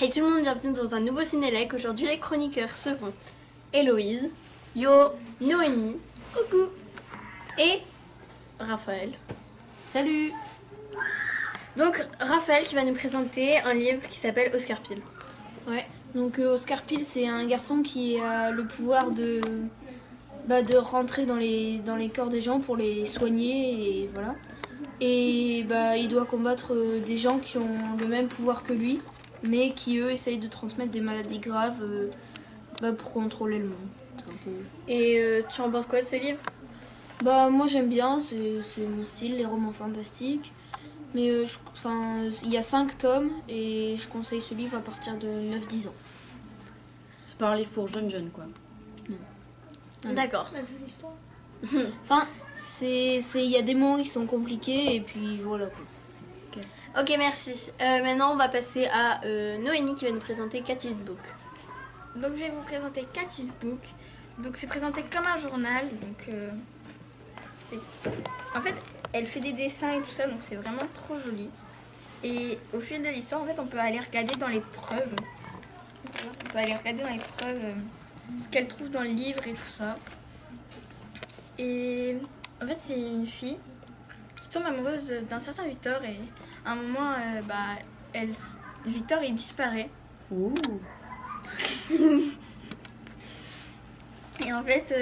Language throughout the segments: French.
Hey tout le monde, bienvenue dans un nouveau Cinélec. Aujourd'hui les chroniqueurs seront Héloïse, Yo, Noémie, coucou, et Raphaël. salut. Donc Raphaël qui va nous présenter un livre qui s'appelle Oscar Peel. Ouais, donc Oscar Peel c'est un garçon qui a le pouvoir de rentrer dans les corps des gens pour les soigner et voilà. Et il doit combattre des gens qui ont le même pouvoir que lui, mais qui eux essayent de transmettre des maladies graves pour contrôler le monde. C'est un peu... Et tu en penses quoi de ce livre? Moi j'aime bien, c'est mon style, les romans fantastiques. Mais il y a 5 tomes et je conseille ce livre à partir de 9-10 ans. C'est pas un livre pour jeunes quoi. D'accord. Enfin, il y a des mots qui sont compliqués et puis voilà quoi. Ok, merci. Maintenant on va passer à Noémie qui va nous présenter Cathy's Book. Donc je vais vous présenter Cathy's Book. Donc c'est présenté comme un journal. Donc en fait elle fait des dessins et tout ça, donc c'est vraiment trop joli. Et au fil de l'histoire, en fait, on peut aller regarder dans les preuves. On peut aller regarder dans les preuves ce qu'elle trouve dans le livre et tout ça. Et en fait, c'est une fille qui tombe amoureuse d'un certain Victor et à un moment, Victor il disparaît. Ouh. Et en fait,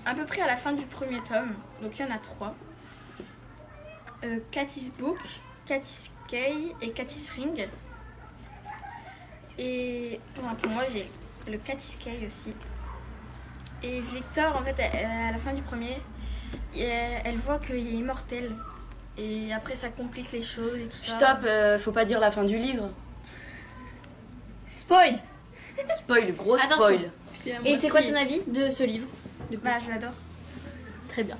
à peu près à la fin du premier tome, donc il y en a 3. Cathy's Book, Cathy's Key et Cathy's Ring. Et pour moi, j'ai le Cathy's Key aussi. Et Victor, en fait, à la fin du premier, elle voit qu'il est immortel. Et après, ça complique les choses et tout ça. Stop, faut pas dire la fin du livre. Spoil. Spoil, gros Attention. spoil. Et c'est quoi ton avis de ce livre? Je l'adore. Très bien.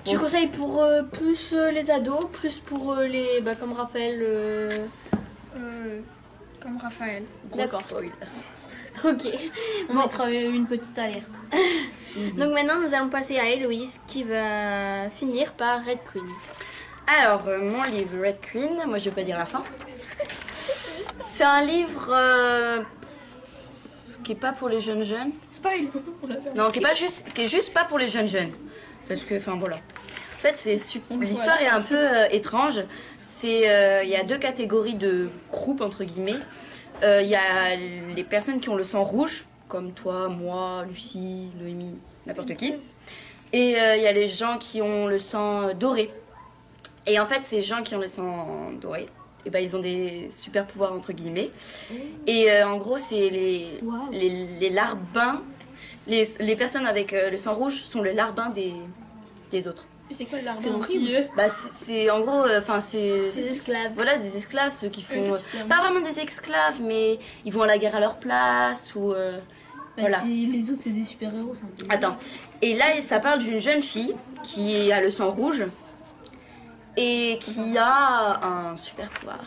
Tu conseilles pour plus les ados, plus pour les... comme Raphaël... Comme Raphaël. Gros D'accord. spoil. Ok. On mettra une petite alerte. Donc maintenant nous allons passer à Héloïse qui va finir par Red Queen. Alors, mon livre Red Queen, moi je vais pas dire la fin. C'est un livre qui est pas pour les jeunes. Spoil. Non, qui est juste pas pour les jeunes. Parce que, enfin voilà. En fait, l'histoire est un peu étrange. Il y a 2 catégories de groupes, entre guillemets. Il y a les personnes qui ont le sang rouge, comme toi, moi, Lucie, Noémie, n'importe qui. Et il y a les gens qui ont le sang doré. Et en fait, ces gens qui ont le sang doré, ils ont des super pouvoirs, entre guillemets. Et en gros, c'est les larbins. Les personnes avec le sang rouge sont le larbin des autres. Mais c'est quoi le C'est larbin horrible. C'est en gros, c'est... Des esclaves. Voilà, des esclaves, ceux qui font... pas vraiment des esclaves, mais ils vont à la guerre à leur place, ou... voilà. Les autres c'est des super-héros, c'est un peu... Attends. Et là, ça parle d'une jeune fille qui a le sang rouge et qui a un super pouvoir.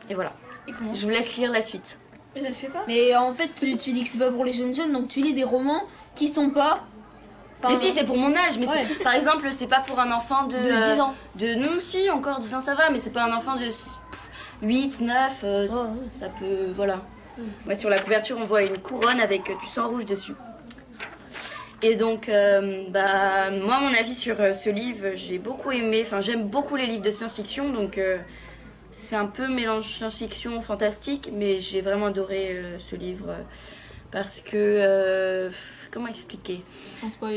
Et voilà. Et comment? Je vous laisse lire la suite. Mais ça se fait pas. Mais en fait tu dis que c'est pas pour les jeunes, donc tu lis des romans qui sont pas... Mais si, c'est pour mon âge, mais Ouais. par exemple, c'est pas pour un enfant de 10 ans. Non, si, encore 10 ans ça va, mais c'est pas un enfant de 8, 9, ça peut... Voilà. Moi, sur la couverture, on voit une couronne avec du sang rouge dessus. Et donc, moi, mon avis sur ce livre, j'ai beaucoup aimé. Enfin, j'aime beaucoup les livres de science-fiction, donc c'est un peu mélange science-fiction, fantastique, mais j'ai vraiment adoré ce livre parce que... comment expliquer? Sans spoil.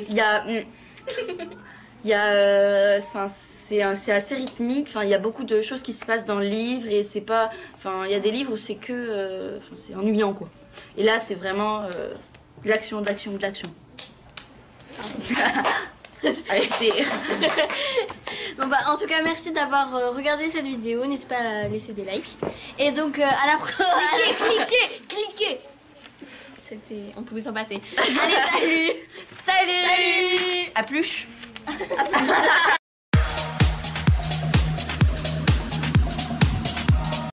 C'est assez rythmique. Enfin, il y a beaucoup de choses qui se passent dans le livre et c'est pas. Enfin, il y a des livres où c'est que. C'est ennuyant quoi. Et là, c'est vraiment de l'action. Arrêtez. En tout cas, merci d'avoir regardé cette vidéo. N'hésitez pas à laisser des likes. Et donc, à la prochaine. Cliquez. On pouvait s'en passer. Allez, salut. Salut. À plus.